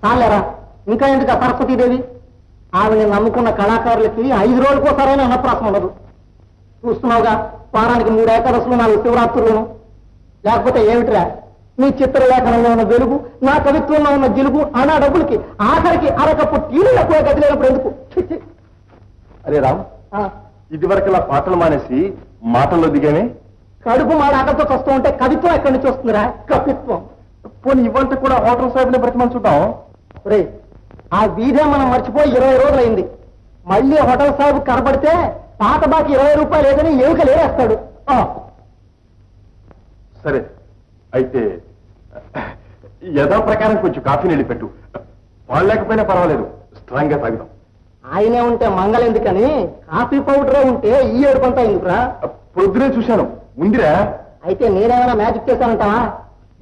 చాలేరా, ఇంకా ఎందుకు ఆ సరస్వతీదేవి? ఆవిడని నమ్ముకున్న కళాకారులకి 5 రోజులకోసారైనా అన్నప్రాసం ఉండదు. చూస్తున్నావుగా, వారానికి 3 ఏకాదశులు 4 శివరాత్రులను. లేకపోతే ఏమిటిరా, నీ చిత్రలేఖనంలో ఉన్న వెలుగు, నా కవిత్వంలో ఉన్న జిలుగు, అనా డబ్బులకి ఆఖరికి అరకప్పు టీలు ఎక్కువ గదిలేనప్పుడు ఎందుకు? అరే రామ్, ఇది వరకలా పాటలు మానేసి మాటల్లో దిగానే. కడుపు మాడ ఆటతో వస్తూ ఉంటే కవిత్వం ఎక్కడి నుంచి వస్తుందిరా? కవిత్వం. పోనీ ఇవంతా కూడా హోటల్ సాహిబ్ని బ్రతిమని చూద్దాం. రే, ఆ వీధే మనం మర్చిపోయి 20 రోజులైంది. మళ్ళీ హోటల్ సాహిబ్ కనబడితే పాత బాకి 20 రూపాయలు లేదని ఎలుకలు ఏరేస్తాడు. సరే, అయితే యథా ప్రకారం కొంచెం కాఫీ నీళ్ళు పెట్టు. వాళ్ళు లేకపోయినా పర్వాలేదు, స్ట్రాంగ్ గా తాగుదాం. ఆయనే ఉంటే మంగళ ఎందుకని, కాఫీ పౌడరే ఉంటే ఈ ఏడుపంతా ఎందుకురా? పొద్దునే చూశాను, ఉందిరా. అయితే నేనేమైనా మ్యాజిక్ చేశానంటావా?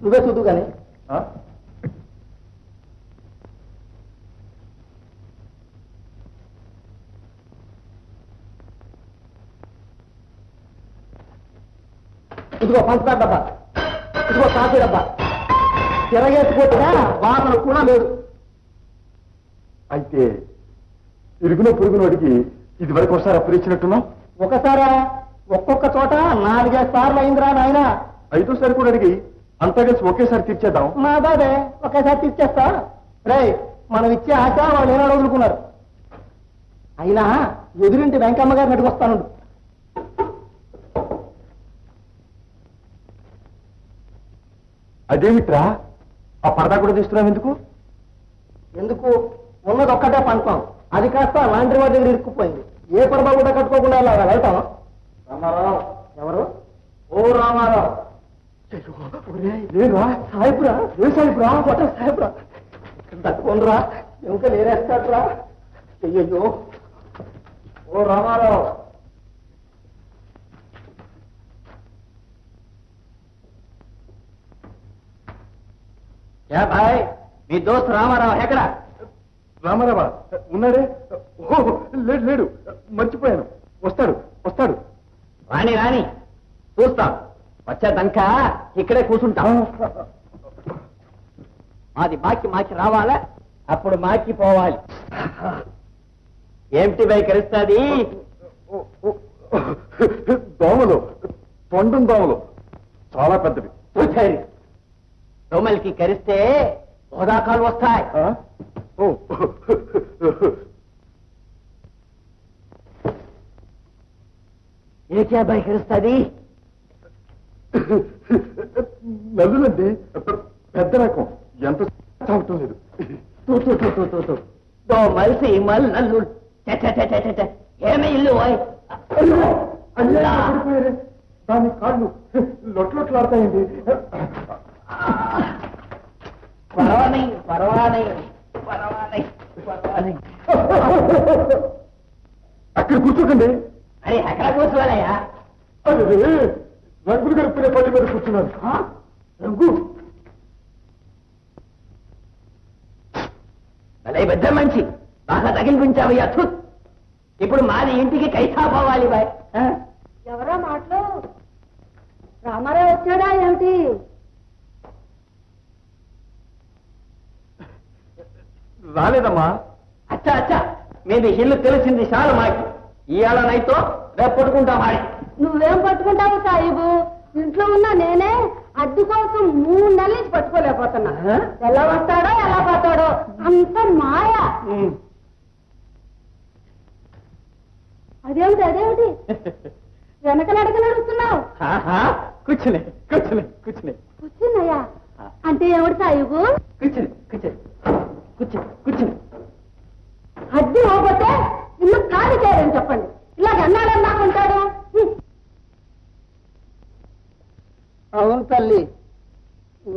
నువ్వే చూద్దు కానీ. ఇదిగో పంచదార డబ్బా, ఇదిగో కాఫీ డబ్బా. తిరగేసిపోతున్నా వాసన కూడా లేదు. అయితే ఇరుగున పురుగును అడిగి ఇది వరకు ఒకసారి అప్పు ఇచ్చినట్టున్నాం. ఒకసారా? ఒక్కొక్క చోట 4-5 సార్లు అయిందిరా నాయన. 5వ కూడా అడిగి అంతా కలిసి ఒకేసారి తీర్చేద్దాం. మా బాబే ఒకేసారి తీర్చేస్తా. రే, మనం ఇచ్చే ఆశ వాళ్ళు ఏనాడు వదులుకున్నారు. అయినా ఎదురింటి వెంకమ్మ గారిని అడిగొస్తాను. అదేమిట్రా, ఆ పరదా కూడా తీస్తున్నాం ఎందుకు? ఎందుకు? ఉన్నది ఒక్కటే పంటాం, అది కాస్త లాండ్రీ వాడి దగ్గర ఇరుక్కుపోయింది. ఏ పరదా కూడా కట్టుకోకుండా అలా వెళ్తాం. రామారావు. ఎవరు? ఓ రామారావు. లేదురా, సాయిపురా. ఏ సాయిపురా? హోటల్ సాయిపురా. తట్టుకోండిరా, ఇంకా నేరేస్తాడ్రా. అయ్యయ్యో. ఓ రామారావు. क्या भाई, మీ దోస్త్ రామారావు ఎక్కడ? రామారావా ఉన్నాడే? లేడు లేడు, మర్చిపోయాను. వస్తాడు వస్తాడు. రాని రాని, చూస్తాం. వచ్చేదంకా ఇక్కడే కూర్చుంటాం. మాది మాకి రావాలా, అప్పుడు మాకి పోవాలి. ఏమిటి వైఖరిస్తుంది? దోమలు, తొండం దోమలు చాలా పెద్దవి. సరే, దోమలకి కరిస్తే హోదాకాలు వస్తాయి. ఏకే భయకరిస్తుంది? నల్లులండి, పెద్ద రకం, ఎంత తాగటం లేదు. దోమల్సి మల్ నల్లు. ఏమి ఇల్లు? దాని కాళ్ళు లొట్లొట్లాడతాయండి. అక్కడ కూర్చోకండి. అరే అక్కడ కూర్చోవాలయ్యా. అదే రంగులు కలుపుకునే పని మీద కూర్చున్నారు. రంగు అలా పెద్ద మంచి బాగా తగిలిపించావయ్యా. ఇప్పుడు మాది ఇంటికి కైసా పోవాలి బాయ్. ఎవరో మాటలు రామారావు వచ్చాడా ఏమిటి? రాలేదమ్మా. అచ్చా అచ్చా, మీది ఇల్లు తెలిసింది చాలు మాకి. ఇవాళ నైతో రేపు పట్టుకుంటాం. ఆడి నువ్వేం పట్టుకుంటావు సాయిబు? ఇంట్లో ఉన్న నేనే అడ్డు కోసం 3 నెలల నుంచి పట్టుకోలేకపోతున్నా. ఎలా వస్తాడో ఎలా పోతాడో, అంత మాయ. అదేమిటి వెనకలడక నడుస్తున్నావు? కూర్చుని కూర్చుని కూర్చుని కూర్చున్నాయా? అంటే ఏమిటి సాయిబు? కూర్చుని కూర్చుని కూర్చుని కూర్చుని అద్దె పోతే ఇల్లు ఖాళీ చేయాలని చెప్పండి. ఇలాగ అన్నాడని నాకుంటాడు. అవును తల్లి,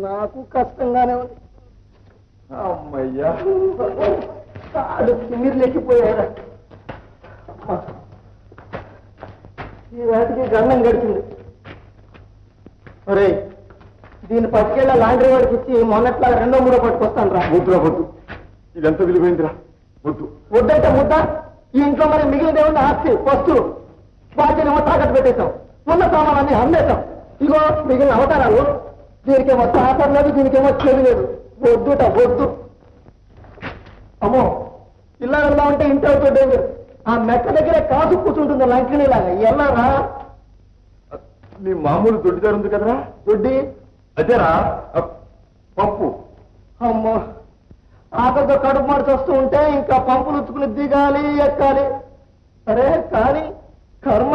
నాకు కష్టంగానే ఉంది. అమ్మయ్యా, మీరు లెక్కిపోయారా? ఈ వాటికి గండం గడిచింది. ఒరే, దీన్ని పట్టుకెళ్ళ లాండ్రీ వాడికి ఇచ్చి మొన్నట్లా 2ో 3ఓ పట్టుకొస్తాను రా. వద్దురా వద్దు, ఇదంతా విలువైందిరా, వద్దు. వద్దంటే ముద్ద. ఈ ఇంట్లో మరి మిగిలిన ఉన్న ఆస్తి వస్తువులు వాటినేమో తాకట్టు పెట్టేశాం. ఉన్న సామానాన్ని అమ్మేశాం. ఇగో మిగిలిన అవతారాలు. దీనికేమో తాకట్టు లేదు, దీనికేమో చెవి లేదు. వద్దుట వద్దు. అమ్మో ఇలా వెళ్దామంటే ఇంటి అవుతుండే ఆ మెక్క దగ్గరే కాసు కూర్చుంటుంది లంకిణిలాగా ఎల్లారా నీ మామూలు దొడ్డిదారు ఉంది కదరా? దొడ్డి అదేరా పప్పు. అమ్మో ఆకలితో కడుపు మార్చి వస్తూ ఉంటే ఇంకా పంపులు ఉచ్చుకుని దిగాలి ఎక్కాలి. సరే కానీ కర్మ.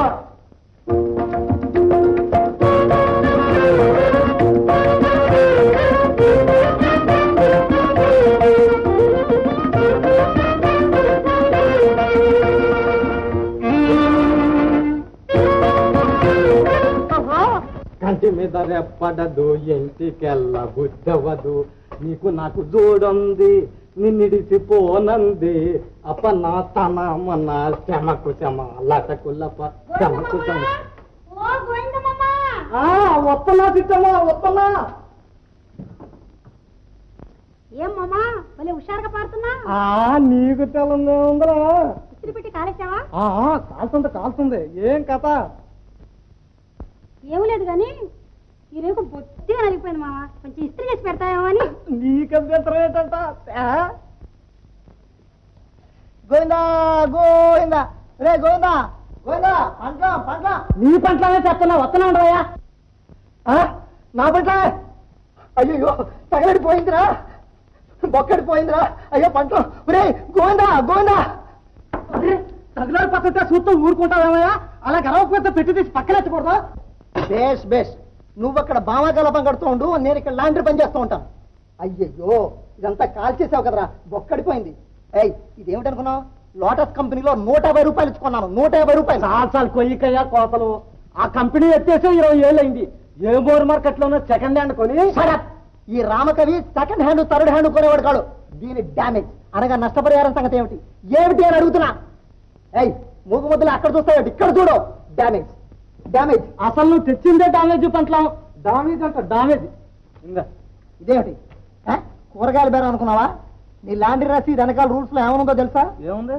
కంటి మీద రెప్పడదు ఇంటికెళ్ళ బుద్ధవదు నీకు నాకు జోడుంది నిన్నిడిసిపోనంది అప్పన్న తన మన చెమకు చెమ లటకులప చెమకు చెమ వస్తున్నా చిట్టమ్మా వస్తున్నా. ఏమమ్మా భలే హుషారుగా పాడుతున్నా. నీకు తెలంగా ఉందరా? ఇస్త్రీ పెట్టి కాలేసావా? కాల్తుంది కాల్తుంది. ఏం కథ? ఏం లేదు గాని ఈ రేపు బొత్తిగా నలిగిపోయింది మామ, కొంచెం ఇస్త్రీ చేసి పెడతాయేమో అని. నీకంత ఏంటంట? గోవిందా గోవిందా రే గోవిందా గోవిందా పంట్ల పంట్ల నీ పంటలనే చెప్తున్నా వస్తున్నా ఉండవయ్యా. నా పంట అయ్యో తగలడిపోయిందిరా, బొక్కడిపోయిందిరా. అయ్యో పంట రే గోవిందా గోవిందా. తగిలాడు పక్కతే చూస్తూ ఊరుకుంటావేమయ్యా? అలా గర్వపోతే పెట్టి తీసి పక్కనెత్తకూడదు. బేష్ బేష్, నువ్వు అక్కడ బామాగలపం కడుతూ ఉండు, నేను ఇక్కడ లాండ్రీ పని చేస్తూ ఉంటాను. అయ్యయ్యో ఇదంతా కాల్ చేసావు కదరా, బొక్కడిపోయింది. ఏయ్ ఇదేమిటనుకున్నావు? లోటస్ కంపెనీలో 150 రూపాయలు ఇచ్చుకున్నాను. 150 రూపాయలు. చాలు కొయ్యికయ్యా కోతలు. ఆ కంపెనీ ఎత్తేసే 20 ఏళ్ళు అయింది. ఏ బోర్ మార్కెట్ లోనో సెకండ్ హ్యాండ్ కొని. ఈ Ramakavi second hand third hand కొనేవాడు కాడు. దీని డ్యామేజ్ అనగా నష్టపరిహారం సంగతి ఏమిటి ఏమిటి అని అడుగుతున్నా. ఏయ్ మూగు ముద్దలు అక్కడ చూస్తావు, ఇక్కడ చూడు. Damage damage. అసలు నువ్వు తెచ్చిందే డామేజ్ పంటలం. డామేజ్ అంట డామేజ్. ఇంకా ఇదేమిటి కూరగాయల బేరం అనుకున్నావా? నీ లాండ్రీ రసీదు వెనకాల రూల్స్ లో ఏమనుందో తెలుసా? ఏముంది?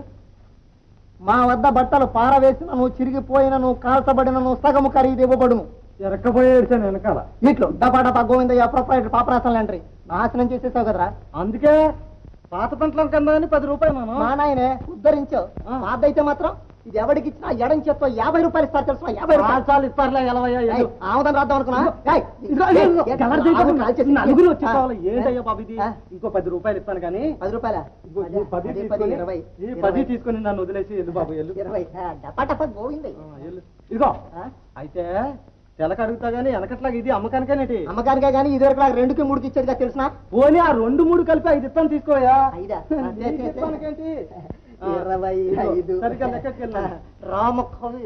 మా వద్ద బట్టలు పారవేసినను చిరిగిపోయినను కాల్చబడినను సగము ఖరీదు ఇవ్వబడును. ఎరక్కపోయేసాను వెనకాల. ఇట్లు డబా డబా గోవిందయ్య ప్రొపరైటర్ పాపరాసం లాండ్రీ నాశనం చేసేసావు కదరా. అందుకే పాత పంటలం కన్నా అని 10 రూపాయలు మనం. మా నాయనే ఉద్ధరించావు. పాతైతే మాత్రం ఇది ఎవరికి ఇచ్చినా ఎడం చేత్తో 50 రూపాయలు ఇస్తారు తెలుసు. 50 రూపాయలు చాలు ఇస్తారులే. ఆముదం రాద్దాం అనుకున్నా. నలుగురు వచ్చేవాళ్ళు. ఏంటయ్యా బాబు ఇది? ఇంకో 10 రూపాయలు ఇస్తాను కానీ. 10 రూపాయల 10 తీసుకొని నన్ను వదిలేసి ఎల్లు బాబు ఎల్లు. 20 డబ్బా డబ్బా గోవిందయ్య. ఇదిగో అయితే తెలక అడుగుతా గానీ వెనకట్లాగా ఇది అమ్మకానికేనేటి? అమ్మకానికే గానీ ఇదివరకు నాకు 2కి 3కి ఇచ్చేదిగా తెలుసునా? పోనీ ఆ 2, 3 కలిపి 5 ఇస్తాను తీసుకోయా. 25 సరిగ్గా లెక్కకి వెళ్ళాను. రామకవి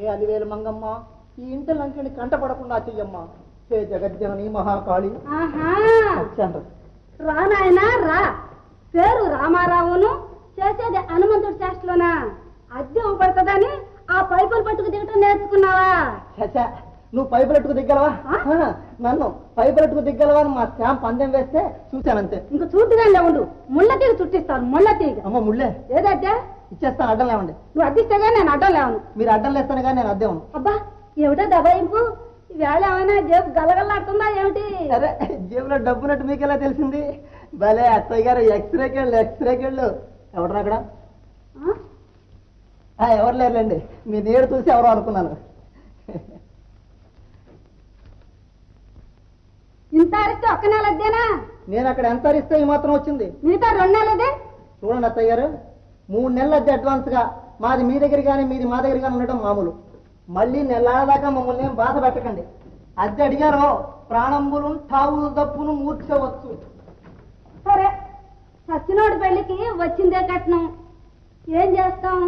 ఏ అలివేలు మంగమ్మ, ఈ ఇంటి లంకెని కంటపడకుండా చెయ్యమ్మా. హే జగజ్జనని మహాకాళి. రా నాయనా రా. పేరు రామారావును, చేసేది హనుమంతుడి చేష్టలోనా? అద్దె పడుతుందని ఆ పైపులు పట్టుకు దిగటం నేర్చుకున్నావా? చచ్చా, నువ్వు పైపులెట్టుకు దిగ్గలవా? నన్ను పైపులెట్టుకు దిగ్గలవా అని మా స్టాంప్ పందెం వేస్తే చూశానంతే. ఇంక చూద్దుగానే ఉండు, ముళ్ళ తీగ చుట్టిస్తాను. ముళ్ళ తీగ. అమ్మ ముళ్ళే ఏదైతే ఇచ్చేస్తాను, అడ్డం లేవండి. నువ్వు అద్దిస్తేగా నేను అడ్డం లేవను. మీరు అడ్డం లేస్తాను కానీ నేను అద్దేమను. అబ్బా ఏమిటో దబాయింపు. ఈవేళ ఏమైనా జేబు గలగలాడుతుందా ఏమిటి? అరే జేబులో డబ్బునట్టు మీకెలా తెలిసింది? భలే అత్తయ్య గారు ఎక్స్రేకెళ్ళు. ఎవడరా అక్కడ? ఎవరు లేరులేండి, మీ నీడు చూసి ఎవరో అనుకున్నాను. ఇంత అరిస్తే ఒక్క నెల అద్దేనా? నేను అక్కడ ఎంత అరిస్తే ఈ మాత్రం వచ్చింది. మిగతా 2 నెలలదే. చూడండి అత్తయ్య గారు, 3 నెలల అద్దె అడ్వాన్స్ గా మాది మీ దగ్గర కానీ మీది మా దగ్గర కానీ ఉండటం మామూలు. మళ్ళీ నెలదాకా మమ్మల్ని ఏం బాధ పెట్టకండి. అద్దె అడిగారో ప్రాణంబులు తావు దప్పును మూర్చవచ్చు. సరే, సచ్చినోడి పెళ్లికి వచ్చిందే కట్నం. ఏం చేస్తాం?